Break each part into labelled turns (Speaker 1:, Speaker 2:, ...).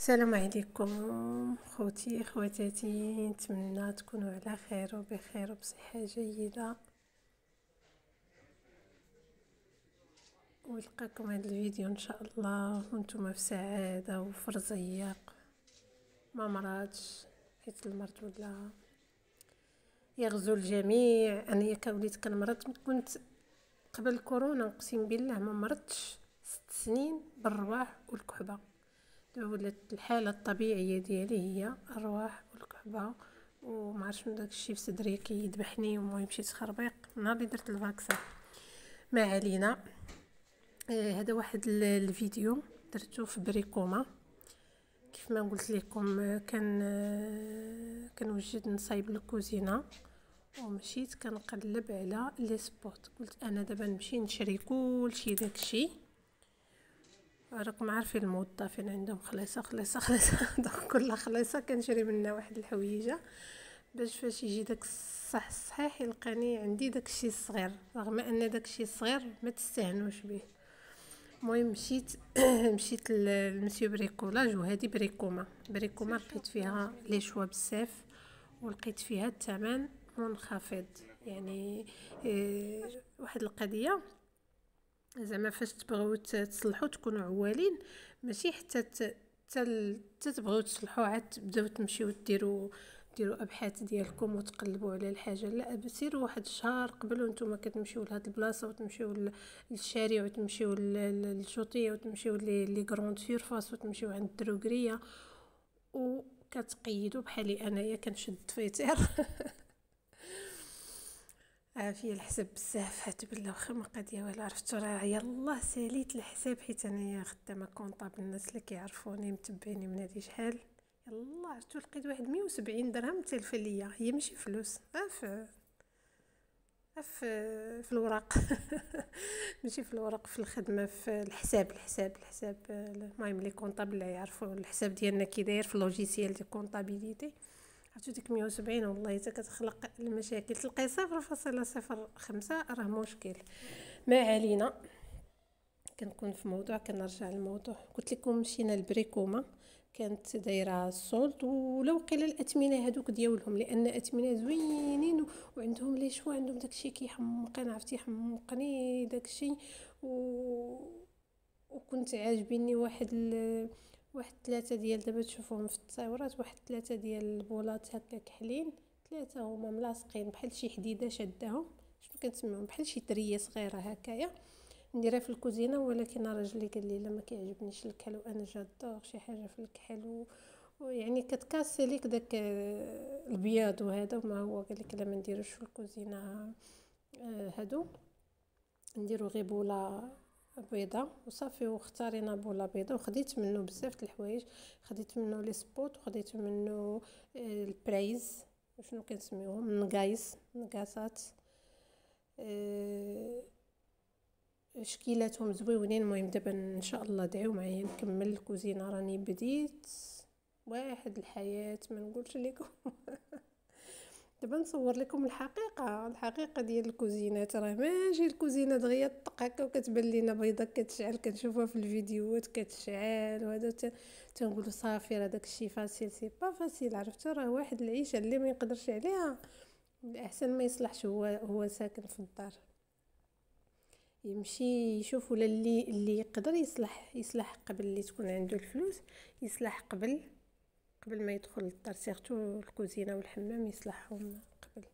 Speaker 1: السلام عليكم خوتي خواتاتي، نتمنى تكونوا على خير وبخير وبصحة جيدة، ولقاكم هذا الفيديو ان شاء الله وانتم في سعادة وفي رزيق، ما مرضش حيت المرض ولا يغزو الجميع. انا وليت كنمرض، كنت قبل كورونا اقسم بالله ما مرضتش 6 سنين بالرواح والكحبة. ولات الحالة الطبيعية ديالي هي الرواح والكحبة، وما عرفتش من داك الشيء في صدري كيذبحني، ومهم مشيت خربيق نهار اللي درت الفاكسان. ما علينا. هذا واحد الفيديو درته في بريكوما. كيف ما قلت لكم كنوجد نصايب الكوزينه، ومشيت كنقلب على لي سبوت. قلت انا دابا نمشي نشري كلشي داكشي. راكم عارفين الموظفين عندهم خليصه خليصه خليصه دونك كل خليصه كنشري منها واحد الحويجه باش فاش يجي داك الصح صحيح يلقاني عندي داكشي الصغير، رغم ان داكشي الصغير ما تستهنوش به. المهم مشيت مشيت للمسيو بريكولاج، وهذه بريكوما لقيت فيها لي شوا بزاف، ولقيت فيها الثمن منخفض. يعني واحد القضيه زعما فاش تبغيو تصلحوا تكونوا عوالين، ماشي حتى تبغيو تصلحوا عاد تبداو تمشيو ديروا ابحاث ديالكم وتقلبوا على الحاجه. لا، بسيروا واحد الشهر قبل وانتم كتمشيو لهاد البلاصه، وتمشيو للشارع، وتمشيو للشوطيه، وتمشيو لي غروند سيرفاس، وتمشيو عند الدروغريه، وكتقيدوا بحالي انايا كنشد فيتير عافيه الحساب بزاف. هات بالله واخا ما قضيه ولا عرفت، راه يلاه ساليت الحساب حيت انايا خدامه كونطابل. الناس اللي كيعرفوني متبعيني من هذه شحال، يلاه عرفتو لقيت واحد 170 درهم تلفه ليا. هي ماشي فلوس، في الوراق ماشي في الوراق، في الخدمه، في الحساب. المهم لي كونطابل اللي يعرفوا الحساب ديالنا كي داير في اللوجيسيال ديال كونطابيليتي، عرفتو ديك 170 والله حتى كتخلق المشاكل. تلقاي 0.05 راه مشكل. ما علينا، كنكون في موضوع كنرجع للموضوع. قلت لكم مشينا لبريكوما، كانت دايره الصولد، ولو قيل الاثمنه هذوك ديالهم، لان اثمنه زوينين وعندهم لي شوا، عندهم داكشي كيحمقني، عرفتي حمقني داكشي. وكنت عاجبيني واحد 3 ديال، دابا تشوفوهم في التصاورات، واحد 3 ديال البولات هكا كحلين، 3 هما ملاصقين بحال شي حديده شداهم، شنو كنسميهم، بحال شي دريه صغيره هكايا. نديرها في الكوزينه، ولكن راجلي قال لي لا ما كيعجبنيش الكحل، وانا جادور شي حاجه في الكحل ويعني كتكاسي ليك داك البياض وهذا. وما هو قال لك لا ما نديروش في الكوزينه هادو، نديرو غير بوله بيضه وصافي. واختارينا بوله بيضه، وخديت منه بزاف د الحوايج. خديت منه لي سبوت، وخديت منه البرايز، شنو كنسميوهم، نقاصات، شكيلاتهم زويونين. المهم دابا ان شاء الله دعيو معايا نكمل الكوزينه، راني بديت واحد الحياه ما نقولش لكم دابا نصور لكم الحقيقه ديال الكوزينات. راه ماشي الكوزينه دغيا طق هكا وكتبان لينا بيضه كتشعل، كنشوفها في الفيديوهات كتشعل وهذا تنقولوا صافي راه داكشي فاسيل. سي با فاسيل، عرفتوا راه واحد العيشه اللي ما يقدرش عليها الاحسن ما يصلحش هو ساكن في الدار، يمشي يشوف. ولا اللي يقدر يصلح قبل اللي تكون عنده الفلوس، يصلح قبل ما يدخل للدار، سيرتو الكوزينه والحمام يصلحهم قبل.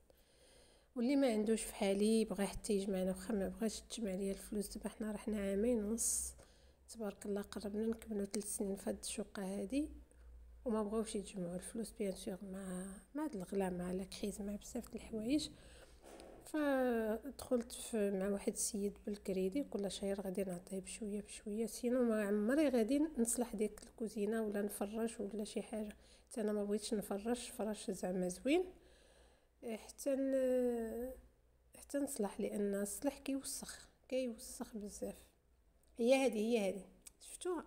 Speaker 1: واللي ما عندوش في حالي بغى حتى يجمعنا، واخا ما بغاش تجمع ليا الفلوس. دابا حنا رحنا 2.5 عام تبارك الله، قربنا نكملوا 3 سنين في هاد الشقه هادي، وما بغاوش يجمعوا الفلوس بيان سور مع هاد الغلا، مع لا كريز، مع بزاف د الحوايج. فدخلت مع واحد السيد بالكريدي، كل شهر غادي نعطيه بشويه سينو ما عمري غادي نصلح ديك الكوزينه ولا نفرش ولا شي حاجه. حتى انا ما بغيتش نفرش فراش زعما زوين حتى نصلح، لان الصلح كيوسخ بزاف. هي هذه شفتوها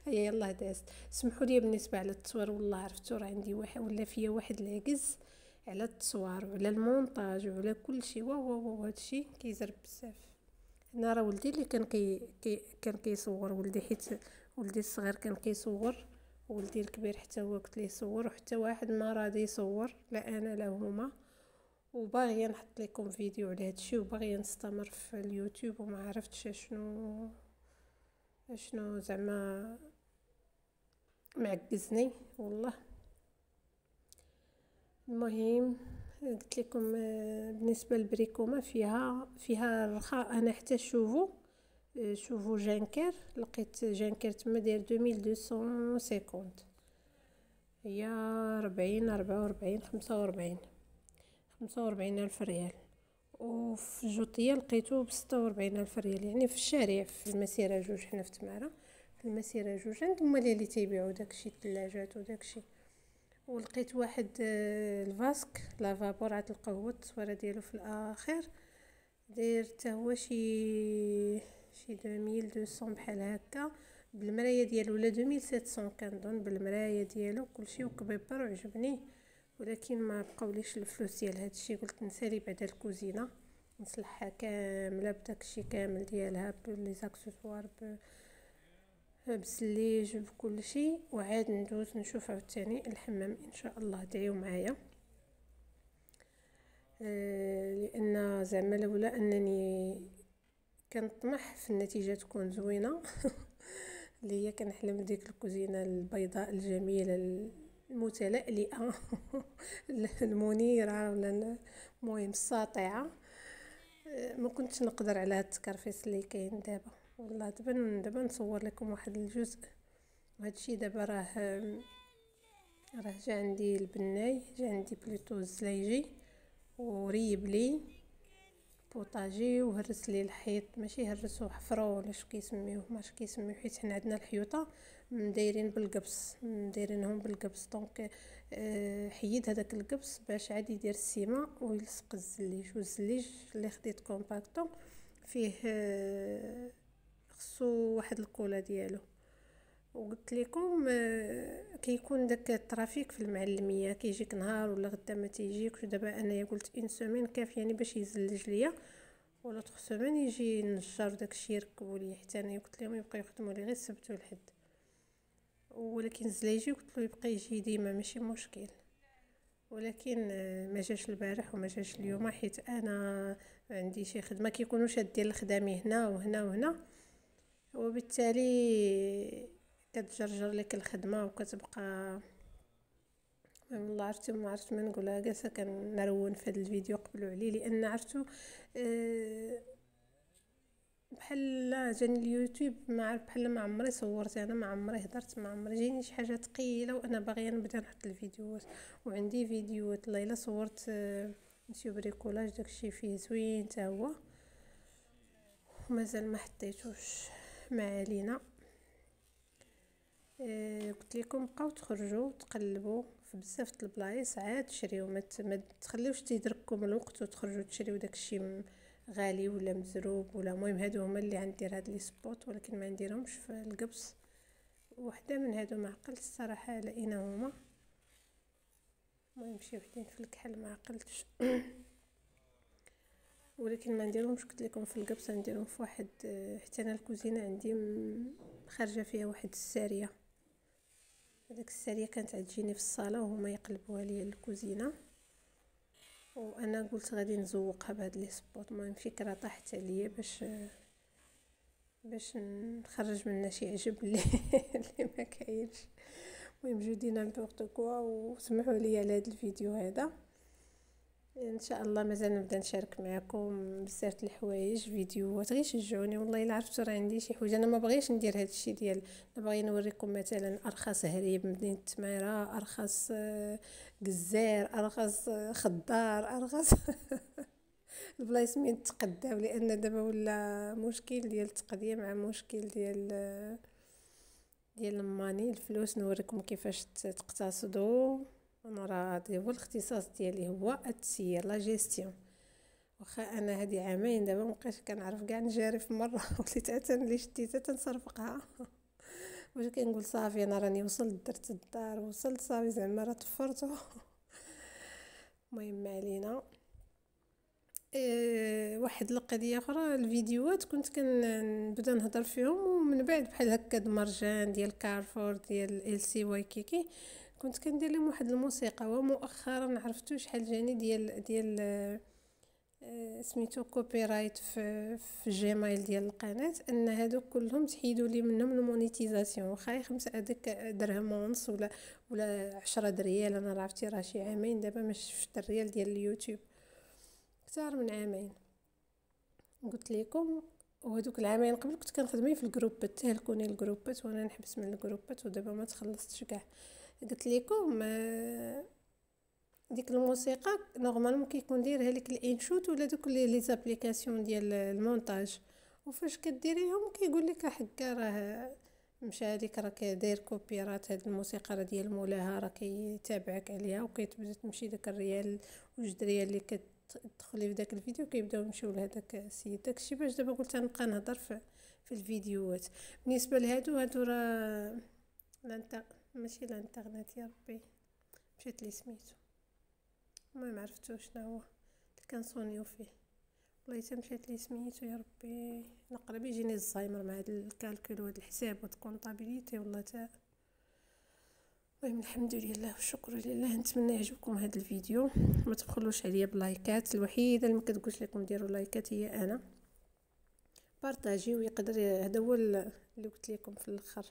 Speaker 1: هي يلا دازت. سمحوا لي بالنسبه على التصوير، والله عرفتوا راه عندي واحد ولا فيا واحد العجز على التصوير وعلى المونتاج وعلى كل شيء. واو هادشي كيزرب بزاف. انا راه ولدي اللي كان كيصور ولدي، حيت ولدي الصغير كان كيصور، ولدي الكبير حتى هو قلت ليه صور، وحتى واحد ما راضي يصور لا انا لا هما. وباغيه نحط لكم فيديو على هادشي، وباغيه نستمر في اليوتيوب وما عرفتش شنو زعما معجزني والله. المهم قلت لكم بالنسبه للبريكوما فيها رخاء. انا حتى شوفوا جانكر، لقيت جانكر تما داير 2250، هي 40 44 45 ألف ريال. وفي جوطية لقيتو ب46 ألف ريال، يعني في الشارع في المسيرة جوج، حنا في تمارا في المسيرة جوج عند هما اللي تيبيعو داكشي الثلاجات وداكشي. ولقيت واحد الفاسك لافابور، عاد لقاو هو التصويره ديالو في الاخر، داير حتى هو شي 2200 بحال هكا، بالمرايه ديالو ولا 2700 كنظن بالمرايه ديالو كلشي، وكبيبر وعجبني. ولكن ما بقاوليش الفلوس ديال هادشي، قلت نسالي بعدا الكوزينه نصلحها كامله بداكشي كامل ديالها بلي زاكسسوار بسليج بكل شيء، وعاد ندوز نشوف عاوتاني الحمام ان شاء الله. دعيو معايا لان زعما لولا انني كنطمح في النتيجه تكون زوينه اللي هي كنحلم ديك الكوزينه البيضاء الجميله المتلألئه المنيره، ولا المهم الساطعه. ما كنتش نقدر على هاد التكرفيس اللي كاين دابا والله. دابا نصور لكم واحد الجزء، وهذا الشيء دابا راه جا عندي البناي، جا عندي بلوتو الزلايجي، وريب لي بوطاجي، وهرس لي الحيط، ماشي هرسو حفرو ولا شو كيسميوه، ماش كيسميوه، حيت حنا عندنا الحيوطه دايرين بالقبص، دايرينهم بالقبص. دونك حيد هذاك القبص باش عاد يدير السيمه ويلصق الزليج. والزليج اللي خديت كومباكتو فيه خصو واحد الكولا ديالو. وقلت لكم كيكون داك الترافيك في المعلميه، كيجيك نهار ولا غدا ما تيجيكش. دابا انايا قلت ان سيمين كافياني باش يزلج ليا، ولا 3 سيمين يجي النجار داكشي يركبوا لي. حتى انا قلت لهم يبقاو يخدموا لي غير السبت والحد، ولكن الزلايجي قلت له يبقى يجي ديما ماشي مشكل. ولكن ما جاش البارح وما جاش اليوم، حيت انا عندي شي خدمه كيكونوا شادين الخدامي هنا وهنا وهنا، وبالتالي كتجرجر لك الخدمه وكتبقى والله. عرفتي ما عرفت ما نقولها، جالسه كنرون في هذا الفيديو قبلوا عليه، لان عرفتو بحال جاني اليوتيوب ما عرف، بحال ما عمري صورت انا، ما عمري هضرت، ما عمري جيني شي حاجه ثقيله وانا باغيه نبدا نحط الفيديوهات. وعندي فيديوهات ليلى صورت مسيو بريكولاج، داكشي فيه زوين حتى هو، ومازال ما حطيتوش. ما علينا. قلت لكم بقاو تخرجوا تقلبوا في بزاف د البلايص، عاد تشريو، ما تخليوش تيدرككم الوقت وتخرجوا تشريو داكشي غالي ولا مزروب ولا. المهم هادو هما اللي عندي هاد لي سبوت، ولكن ما نديرهمش في القبص. وحده من هادو ما عقلتش الصراحه لقيناهما، المهم شي وحدين في الكحل ما عقلتش ولكن ما نديرهمش. قلت لكم في القبص نديرهم في واحد حتى انا الكوزينه عندي خارجه فيها واحد الساريه. هذيك الساريه كانت عتجيني في الصاله وهما يقلبوها لي الكوزينه، وانا قلت غادي نزوقها بهاد لي سبوت. المهم فكره طاحت عليا باش نخرج منها شي عجب اللي ما كاينش. المهم جودينا نبورتو كوا، وسمحوا لي على هذا الفيديو هذا. ان شاء الله مازال نبدا نشارك معكم بزاف د الحوايج، فيديوهات غير شجعوني. والله الا عرفتوا راه عندي شي حاجه انا ما بغيتش ندير هذا الشيء ديال، انا باغي نوريكم مثلا ارخص هريب مدينه تماره، ارخص جزار، ارخص خضار، ارخص البلايص من تقداو، لان دابا ولا مشكل ديال التقديه مع مشكل ديال الماني الفلوس. نوريكم كيفاش تقتصدوا. انا راه هو الاختصاص ديالي هو التسيير لا جيستيون. واخا انا هادي عامين دابا مابقيتش كنعرف كاع نجاري في مره وليت اللي شديتها تنصرفقها واش كنقول صافي انا راني وصلت، درت الدار، وصلت صافي زعما راه طفرتو المهم ما علينا. واحد القضيه اخرى، الفيديوهات كنت كنبدا نهضر فيهم، ومن بعد بحال هكا مرجان ديال كارفور ديال ال سي وايكيكي كنت كندير لهم واحد الموسيقى. ومؤخرا عرفتو شحال جاني ديال سميتو كوبي رايت في جيميل ديال القناه، ان هادو كلهم تحيدوا لي منهم المونيتيزاسيون. واخا 5 درهم ونص ولا 10 دريال. انا عرفتي راه شي عامين دابا ما شفت الريال ديال اليوتيوب، اكثر من عامين قلت لكم. وهذوك العامين قبل كنت كنخدم في الجروبات، تهلكوني الجروبات وانا نحبس من الجروبات، ودابا ما تخلصتش كاع. قلت لكم ديك الموسيقى نورمالمون كيكون دايرها لك الانشوت ولا دوك لي زابليكاسيون ديال المونتاج، وفاش كديريهم كيقول لك حكا راه مشى هذيك راك داير كوبيرات، هاد الموسيقى راه ديال مولاها راه كيتابعك عليها، وكيتبدا تمشي داك الريال 2 ريال اللي كتدخلي في داك الفيديو كيبداو يمشيو لهداك السيد. داكشي باش دابا قلت نبقى نهضر في الفيديوهات. بالنسبه لهادو راه ماشي الانترنت يا ربي، مشيت لي سميتو، ما عرفتوش شنو هو اللي كنصونيو فيه، والله حتى مشات لي سميتو يا ربي. نقرب يجيني الزهايمر مع هاد الكالكول وهاد الحساب والكونطابيليتي والله تا. المهم الحمد لله والشكر لله. نتمنى يعجبكم هذا الفيديو، ما تبخلوش عليا بلايكات. الوحيده اللي ما كتقولش لكم ديروا لايكات هي انا. بارطاجيو، يقدر هذا هو اللي قلت لكم في الاخر،